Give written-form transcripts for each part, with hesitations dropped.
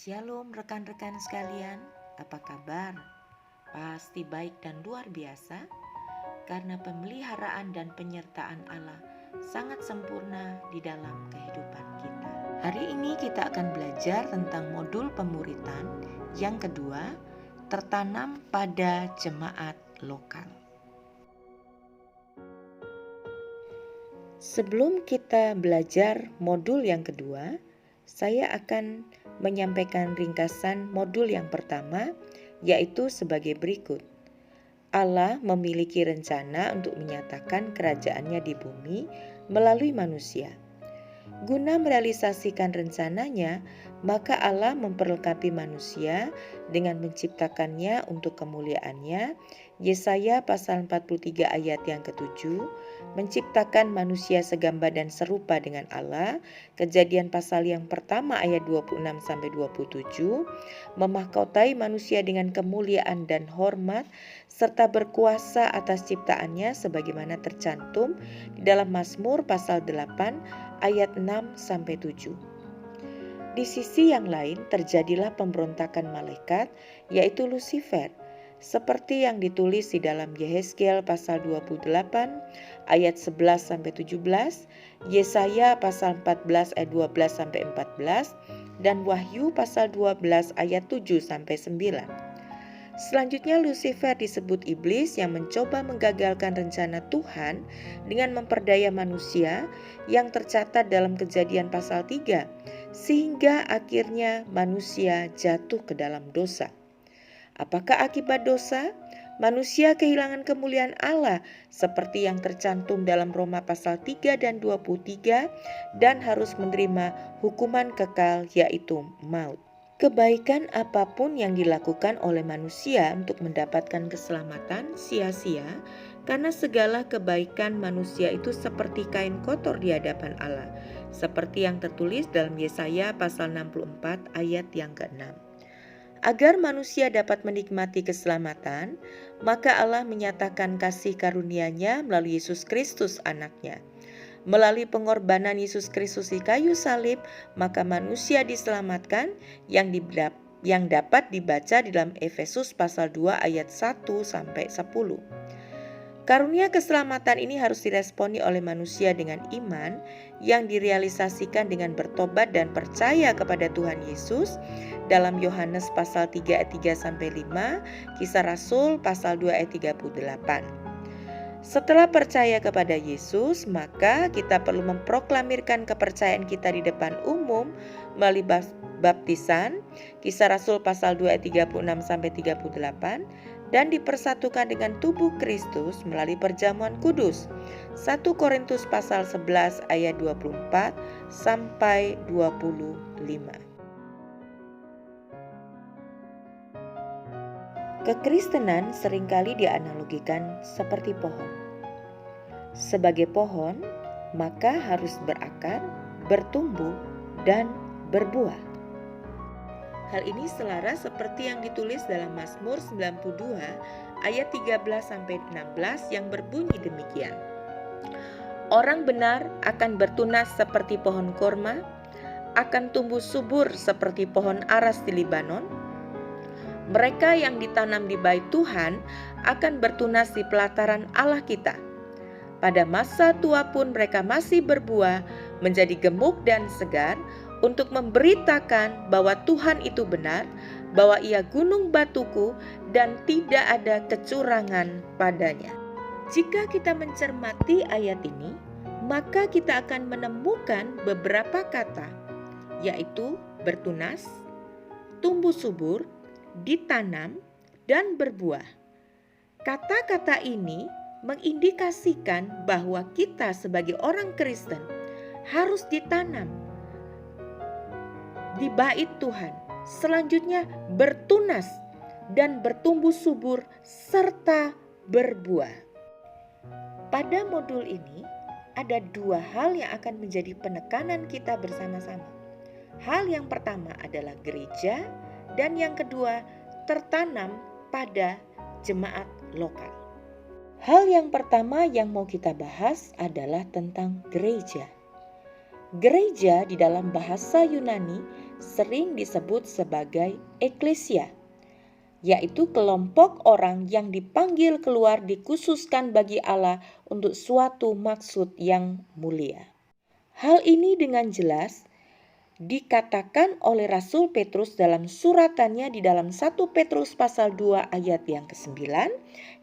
Shalom rekan-rekan sekalian, apa kabar? Pasti baik dan luar biasa karena pemeliharaan dan penyertaan Allah sangat sempurna di dalam kehidupan kita. Hari ini kita akan belajar tentang modul pemuritan yang kedua, tertanam pada jemaat lokal. Sebelum kita belajar modul yang kedua, saya akan menyampaikan ringkasan modul yang pertama, yaitu sebagai berikut. Allah memiliki rencana untuk menyatakan kerajaannya di bumi melalui manusia. Guna merealisasikan rencananya, maka Allah memperlengkapi manusia dengan menciptakannya untuk kemuliaannya. Yesaya pasal 43 ayat yang ke-7, menciptakan manusia segambar dan serupa dengan Allah. Kejadian pasal yang pertama ayat 26-27, memahkotai manusia dengan kemuliaan dan hormat serta berkuasa atas ciptaannya sebagaimana tercantum di dalam Mazmur pasal 8 ayat 6-7. Di sisi yang lain terjadilah pemberontakan malaikat, yaitu Lucifer, seperti yang ditulis di dalam Yehezkiel pasal 28 ayat 11-17, Yesaya pasal 14 ayat 12-14, dan Wahyu pasal 12 ayat 7-9. Selanjutnya Lucifer disebut iblis yang mencoba menggagalkan rencana Tuhan dengan memperdaya manusia yang tercatat dalam Kejadian pasal 3, sehingga akhirnya manusia jatuh ke dalam dosa. Apakah akibat dosa? Manusia kehilangan kemuliaan Allah seperti yang tercantum dalam Roma pasal 3 dan 23 dan harus menerima hukuman kekal, yaitu maut. Kebaikan apapun yang dilakukan oleh manusia untuk mendapatkan keselamatan sia-sia, karena segala kebaikan manusia itu seperti kain kotor di hadapan Allah, seperti yang tertulis dalam Yesaya pasal 64 ayat yang ke-6. Agar manusia dapat menikmati keselamatan, maka Allah menyatakan kasih karunia-Nya melalui Yesus Kristus anaknya. Melalui pengorbanan Yesus Kristus di kayu salib, maka manusia diselamatkan yang dapat dibaca di dalam Efesus pasal 2 ayat 1-10. Karunia keselamatan ini harus diresponi oleh manusia dengan iman yang direalisasikan dengan bertobat dan percaya kepada Tuhan Yesus dalam Yohanes pasal 3 ayat 3-5, Kisah Rasul pasal 2 ayat 38. Setelah percaya kepada Yesus, maka kita perlu memproklamirkan kepercayaan kita di depan umum melalui baptisan, Kisah Rasul pasal 2 ayat 36-38, dan dipersatukan dengan tubuh Kristus melalui perjamuan kudus, 1 Korintus pasal 11 ayat 24-25. Kekristenan seringkali dianalogikan seperti pohon. Sebagai pohon, maka harus berakar, bertumbuh, dan berbuah. Hal ini selaras seperti yang ditulis dalam Mazmur 92 ayat 13-16 yang berbunyi demikian. Orang benar akan bertunas seperti pohon korma, akan tumbuh subur seperti pohon aras di Libanon. Mereka yang ditanam di bait Tuhan akan bertunas di pelataran Allah kita. Pada masa tua pun mereka masih berbuah, menjadi gemuk dan segar, untuk memberitakan bahwa Tuhan itu benar, bahwa Ia gunung batuku dan tidak ada kecurangan padanya. Jika kita mencermati ayat ini, maka kita akan menemukan beberapa kata, yaitu bertunas, tumbuh subur, ditanam, dan berbuah. Kata-kata ini mengindikasikan bahwa kita sebagai orang Kristen harus ditanam di bait Tuhan, selanjutnya bertunas dan bertumbuh subur serta berbuah. Pada modul ini ada dua hal yang akan menjadi penekanan kita bersama-sama. Hal yang pertama adalah gereja, dan yang kedua, tertanam pada jemaat lokal. Hal yang pertama yang mau kita bahas adalah tentang gereja. Gereja di dalam bahasa Yunani sering disebut sebagai eklesia, yaitu kelompok orang yang dipanggil keluar dikhususkan bagi Allah untuk suatu maksud yang mulia. Hal ini dengan jelas dikatakan oleh Rasul Petrus dalam suratannya di dalam 1 Petrus pasal 2 ayat yang ke-9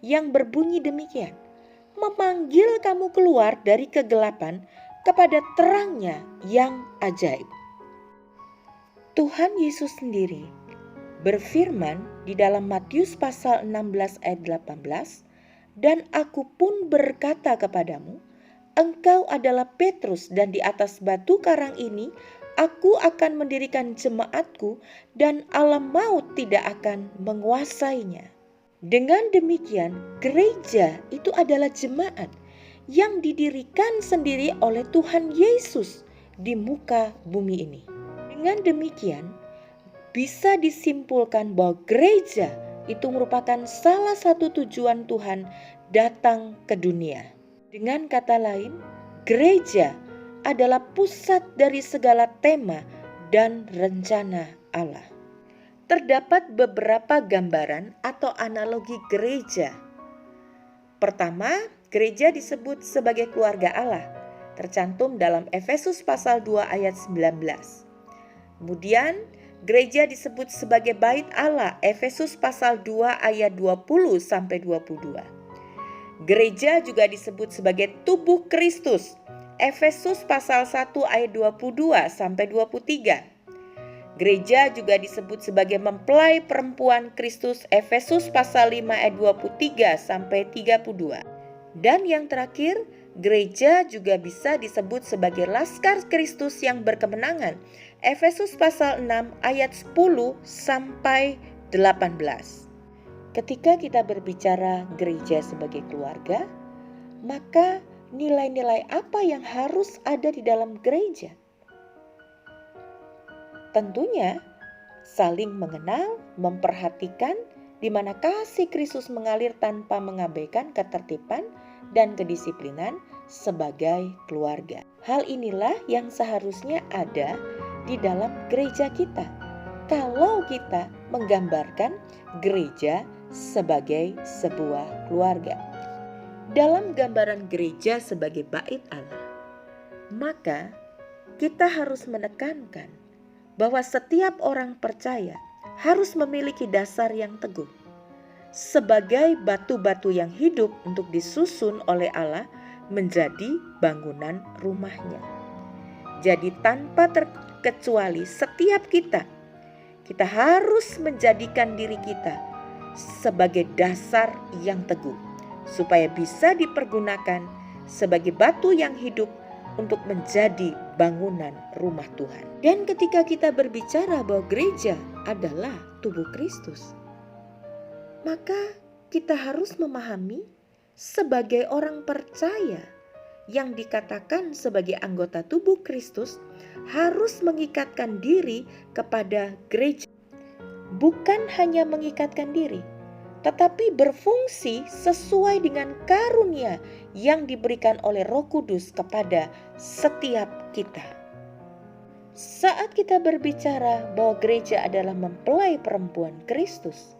yang berbunyi demikian. Memanggil kamu keluar dari kegelapan kepada terangnya yang ajaib. Tuhan Yesus sendiri berfirman di dalam Matius pasal 16 ayat 18, dan aku pun berkata kepadamu, engkau adalah Petrus dan di atas batu karang ini aku akan mendirikan jemaatku dan alam maut tidak akan menguasainya. Dengan demikian, gereja itu adalah jemaat yang didirikan sendiri oleh Tuhan Yesus di muka bumi ini. Dengan demikian, bisa disimpulkan bahwa gereja itu merupakan salah satu tujuan Tuhan datang ke dunia. Dengan kata lain, gereja adalah pusat dari segala tema dan rencana Allah. Terdapat beberapa gambaran atau analogi gereja. Pertama, gereja disebut sebagai keluarga Allah, tercantum dalam Efesus pasal 2 ayat 19. Kemudian, gereja disebut sebagai bait Allah, Efesus pasal 2 ayat 20 sampai 22. Gereja juga disebut sebagai tubuh Kristus, Efesus pasal 1 ayat 22 sampai 23. Gereja juga disebut sebagai mempelai perempuan Kristus, Efesus pasal 5 ayat 23 sampai 32. Dan yang terakhir, gereja juga bisa disebut sebagai laskar Kristus yang berkemenangan, Efesus pasal 6 ayat 10 sampai 18. Ketika kita berbicara gereja sebagai keluarga, maka nilai-nilai apa yang harus ada di dalam gereja? Tentunya saling mengenal, memperhatikan di mana kasih Kristus mengalir tanpa mengabaikan ketertiban dan kedisiplinan sebagai keluarga. Hal inilah yang seharusnya ada di dalam gereja kita. Kalau kita menggambarkan gereja sebagai sebuah keluarga. Dalam gambaran gereja sebagai bait Allah, maka kita harus menekankan bahwa setiap orang percaya harus memiliki dasar yang teguh sebagai batu-batu yang hidup untuk disusun oleh Allah menjadi bangunan rumahnya. Jadi tanpa terkecuali setiap kita harus menjadikan diri kita sebagai dasar yang teguh supaya bisa dipergunakan sebagai batu yang hidup untuk menjadi bangunan rumah Tuhan. Dan ketika kita berbicara bahwa gereja adalah tubuh Kristus, maka kita harus memahami sebagai orang percaya yang dikatakan sebagai anggota tubuh Kristus harus mengikatkan diri kepada gereja. Bukan hanya mengikatkan diri, tetapi berfungsi sesuai dengan karunia yang diberikan oleh Roh Kudus kepada setiap kita. Saat kita berbicara bahwa gereja adalah mempelai perempuan Kristus,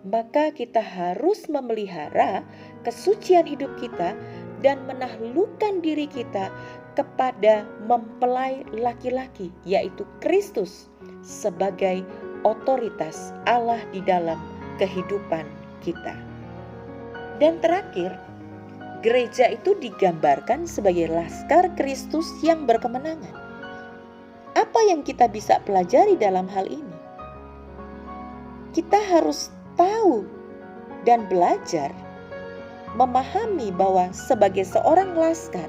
maka kita harus memelihara kesucian hidup kita dan menaklukkan diri kita kepada mempelai laki-laki, yaitu Kristus sebagai otoritas Allah di dalam kehidupan kita. Dan terakhir, gereja itu digambarkan sebagai laskar Kristus yang berkemenangan. Apa yang kita bisa pelajari dalam hal ini? Kita harus tahu dan belajar memahami bahwa sebagai seorang laskar,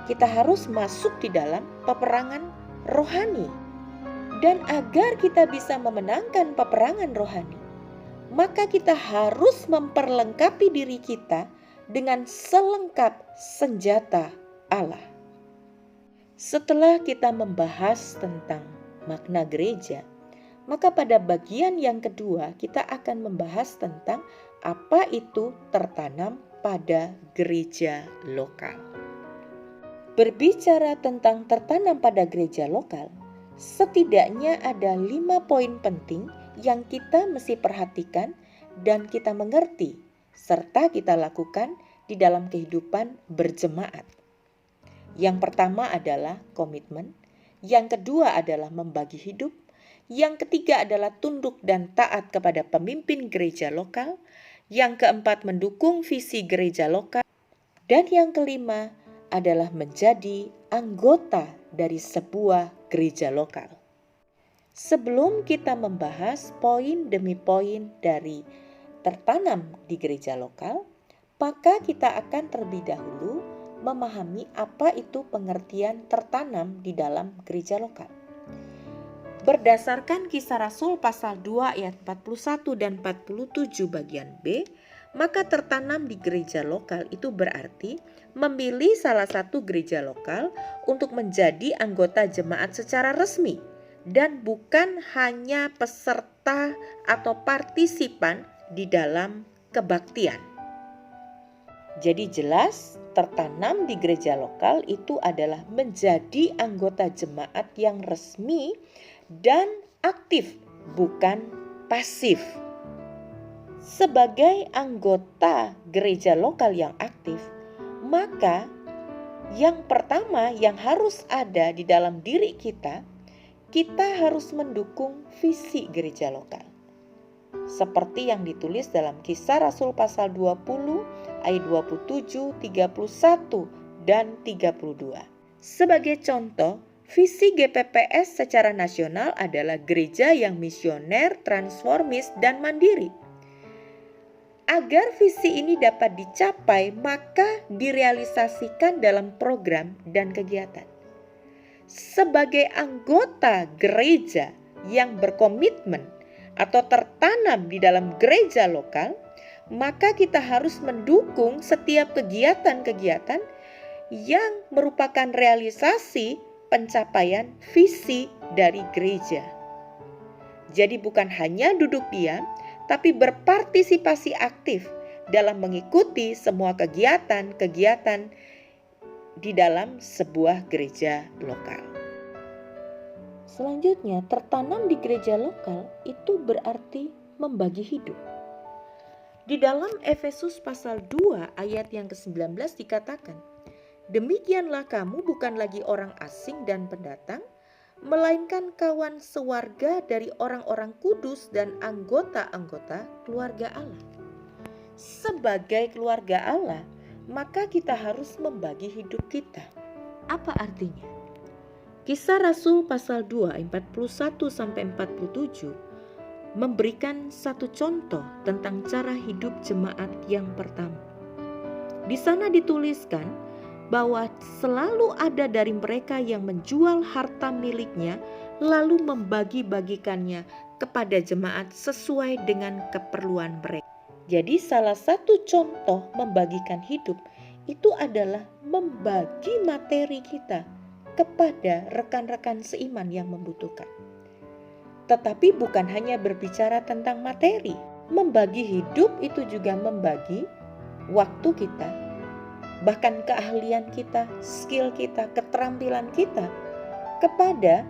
kita harus masuk di dalam peperangan rohani. Dan agar kita bisa memenangkan peperangan rohani, maka kita harus memperlengkapi diri kita dengan selengkap senjata Allah. Setelah kita membahas tentang makna gereja, maka pada bagian yang kedua kita akan membahas tentang apa itu tertanam pada gereja lokal. Berbicara tentang tertanam pada gereja lokal, Setidaknya ada 5 poin penting yang kita mesti perhatikan dan kita mengerti serta kita lakukan di dalam kehidupan berjemaat. Yang pertama adalah komitmen, yang kedua adalah membagi hidup, yang ketiga adalah tunduk dan taat kepada pemimpin gereja lokal, yang keempat mendukung visi gereja lokal, dan yang kelima adalah menjadi anggota dari sebuah gereja lokal. Sebelum kita membahas poin demi poin dari tertanam di gereja lokal, maka kita akan terlebih dahulu memahami apa itu pengertian tertanam di dalam gereja lokal. Berdasarkan Kisah Rasul pasal 2 ayat 41 dan 47 bagian B, maka tertanam di gereja lokal itu berarti memilih salah satu gereja lokal untuk menjadi anggota jemaat secara resmi dan bukan hanya peserta atau partisipan di dalam kebaktian. Jadi jelas tertanam di gereja lokal itu adalah menjadi anggota jemaat yang resmi dan aktif, bukan pasif. Sebagai anggota gereja lokal yang aktif, maka yang pertama yang harus ada di dalam diri kita harus mendukung visi gereja lokal. Seperti yang ditulis dalam Kisah Rasul pasal 20 ayat 27, 31 dan 32. Sebagai contoh, visi GPPS secara nasional adalah gereja yang misioner, transformis dan mandiri. Agar visi ini dapat dicapai, maka direalisasikan dalam program dan kegiatan. Sebagai anggota gereja yang berkomitmen atau tertanam di dalam gereja lokal, maka kita harus mendukung setiap kegiatan-kegiatan yang merupakan realisasi pencapaian visi dari gereja. Jadi bukan hanya duduk diam, tapi berpartisipasi aktif dalam mengikuti semua kegiatan-kegiatan di dalam sebuah gereja lokal. Selanjutnya, tertanam di gereja lokal itu berarti membagi hidup. Di dalam Efesus pasal 2 ayat yang ke-19 dikatakan, "Demikianlah kamu bukan lagi orang asing dan pendatang, melainkan kawan sewarga dari orang-orang kudus dan anggota-anggota keluarga Allah." Sebagai keluarga Allah, maka kita harus membagi hidup kita. Apa artinya? Kisah Rasul pasal 2 ayat 41 sampai 47 memberikan satu contoh tentang cara hidup jemaat yang pertama. Di sana dituliskan bahwa selalu ada dari mereka yang menjual harta miliknya lalu membagi-bagikannya kepada jemaat sesuai dengan keperluan mereka. Jadi salah satu contoh membagikan hidup itu adalah membagi materi kita kepada rekan-rekan seiman yang membutuhkan. Tetapi bukan hanya berbicara tentang materi. Membagi hidup itu juga membagi waktu kita, bahkan keahlian kita, skill kita, keterampilan kita kepada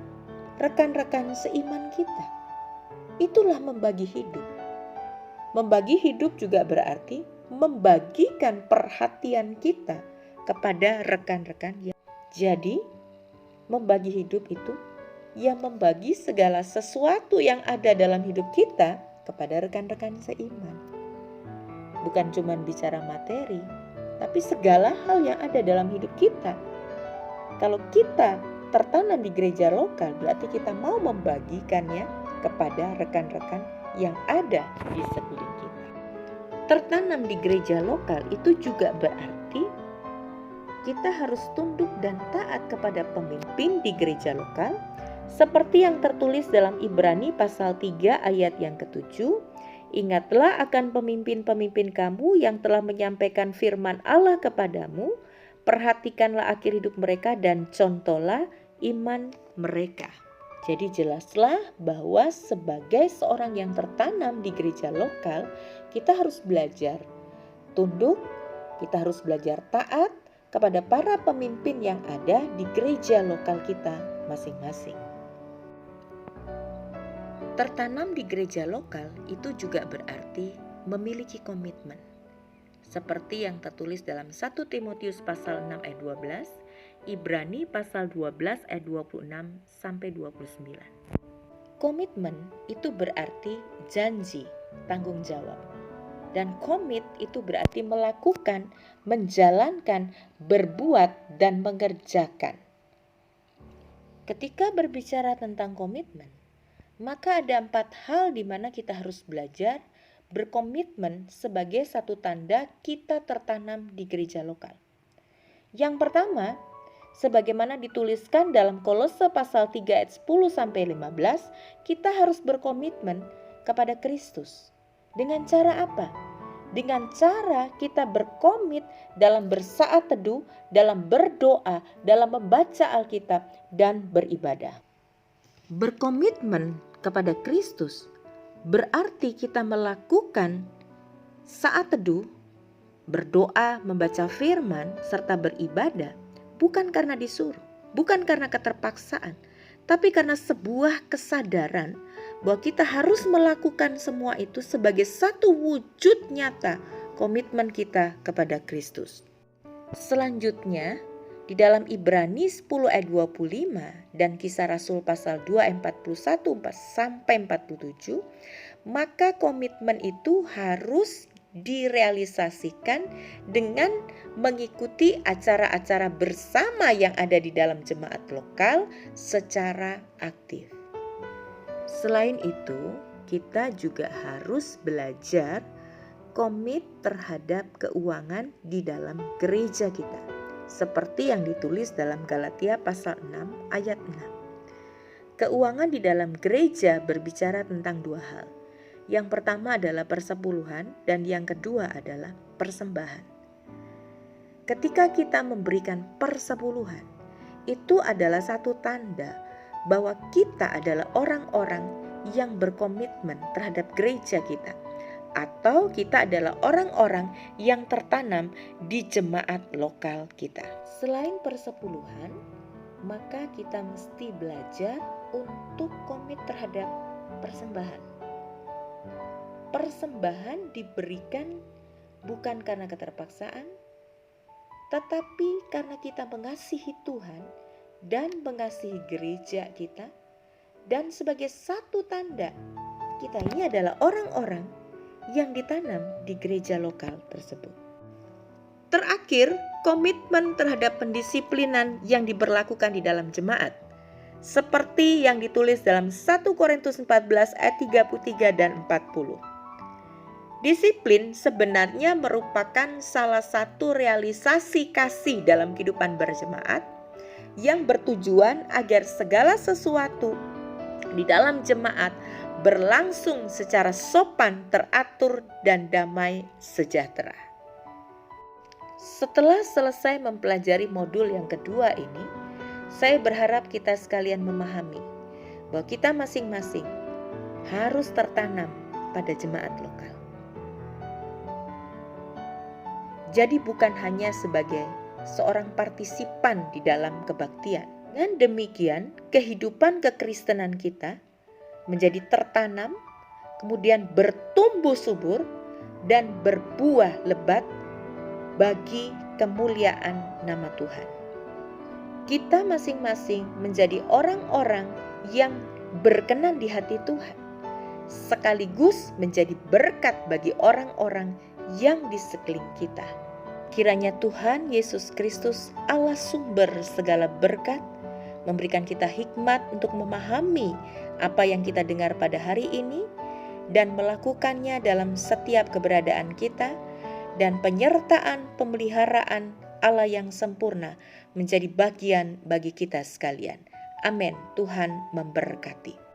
rekan-rekan seiman kita. Itulah membagi hidup. Membagi hidup juga berarti membagikan perhatian kita kepada rekan-rekan yang. Jadi, membagi hidup itu ya membagi segala sesuatu yang ada dalam hidup kita kepada rekan-rekan seiman. Bukan cuma bicara materi, tapi segala hal yang ada dalam hidup kita. Kalau kita tertanam di gereja lokal, berarti kita mau membagikannya kepada rekan-rekan yang ada di sekeliling kita. Tertanam di gereja lokal itu juga berarti kita harus tunduk dan taat kepada pemimpin di gereja lokal, seperti yang tertulis dalam Ibrani pasal 3 ayat yang ke-7. "Ingatlah akan pemimpin-pemimpin kamu yang telah menyampaikan firman Allah kepadamu, perhatikanlah akhir hidup mereka dan contohlah iman mereka." Jadi jelaslah bahwa sebagai seorang yang tertanam di gereja lokal, kita harus belajar tunduk, kita harus belajar taat kepada para pemimpin yang ada di gereja lokal kita masing-masing. Tertanam di gereja lokal itu juga berarti memiliki komitmen. Seperti yang tertulis dalam 1 Timotius pasal 6 ayat 12, Ibrani pasal 12 ayat 26 sampai 29. Komitmen itu berarti janji, tanggung jawab. Dan komit itu berarti melakukan, menjalankan, berbuat, dan mengerjakan. Ketika berbicara tentang komitmen, maka ada 4 hal di mana kita harus belajar berkomitmen sebagai satu tanda kita tertanam di gereja lokal. Yang pertama, sebagaimana dituliskan dalam Kolose pasal 3 ayat 10 sampai 15, kita harus berkomitmen kepada Kristus. Dengan cara apa? Dengan cara kita berkomit dalam bersaat teduh, dalam berdoa, dalam membaca Alkitab, dan beribadah. Berkomitmen kepada Kristus berarti kita melakukan saat teduh, berdoa, membaca firman, serta beribadah bukan karena disuruh, bukan karena keterpaksaan, tapi karena sebuah kesadaran bahwa kita harus melakukan semua itu sebagai satu wujud nyata komitmen kita kepada Kristus. Selanjutnya, di dalam Ibrani 10 ayat 25 dan Kisah Rasul pasal 2 ayat 41 sampai 47, maka komitmen itu harus direalisasikan dengan mengikuti acara-acara bersama yang ada di dalam jemaat lokal secara aktif. Selain itu, kita juga harus belajar komit terhadap keuangan di dalam gereja kita, seperti yang ditulis dalam Galatia pasal 6 ayat 6. Keuangan di dalam gereja berbicara tentang 2 hal. Yang pertama adalah persepuluhan dan yang kedua adalah persembahan. Ketika kita memberikan persepuluhan, itu adalah satu tanda bahwa kita adalah orang-orang yang berkomitmen terhadap gereja kita, atau kita adalah orang-orang yang tertanam di jemaat lokal kita. Selain persepuluhan, maka kita mesti belajar untuk komit terhadap persembahan. Persembahan diberikan bukan karena keterpaksaan, tetapi karena kita mengasihi Tuhan dan mengasihi gereja kita, dan sebagai satu tanda kita ini adalah orang-orang yang ditanam di gereja lokal tersebut. Terakhir, komitmen terhadap pendisiplinan yang diberlakukan di dalam jemaat, seperti yang ditulis dalam 1 Korintus 14 ayat 33 dan 40. Disiplin sebenarnya merupakan salah satu realisasi kasih dalam kehidupan berjemaat yang bertujuan agar segala sesuatu di dalam jemaat berlangsung secara sopan, teratur, dan damai sejahtera. Setelah selesai mempelajari modul yang kedua ini, saya berharap kita sekalian memahami bahwa kita masing-masing harus tertanam pada jemaat lokal. Jadi bukan hanya sebagai seorang partisipan di dalam kebaktian. Dengan demikian, kehidupan kekristenan kita menjadi tertanam, kemudian bertumbuh subur, dan berbuah lebat bagi kemuliaan nama Tuhan. Kita masing-masing menjadi orang-orang yang berkenan di hati Tuhan, sekaligus menjadi berkat bagi orang-orang yang di sekeliling kita. Kiranya Tuhan Yesus Kristus, Allah sumber segala berkat, memberikan kita hikmat untuk memahami apa yang kita dengar pada hari ini dan melakukannya dalam setiap keberadaan kita, dan penyertaan pemeliharaan Allah yang sempurna menjadi bagian bagi kita sekalian. Amin. Tuhan memberkati.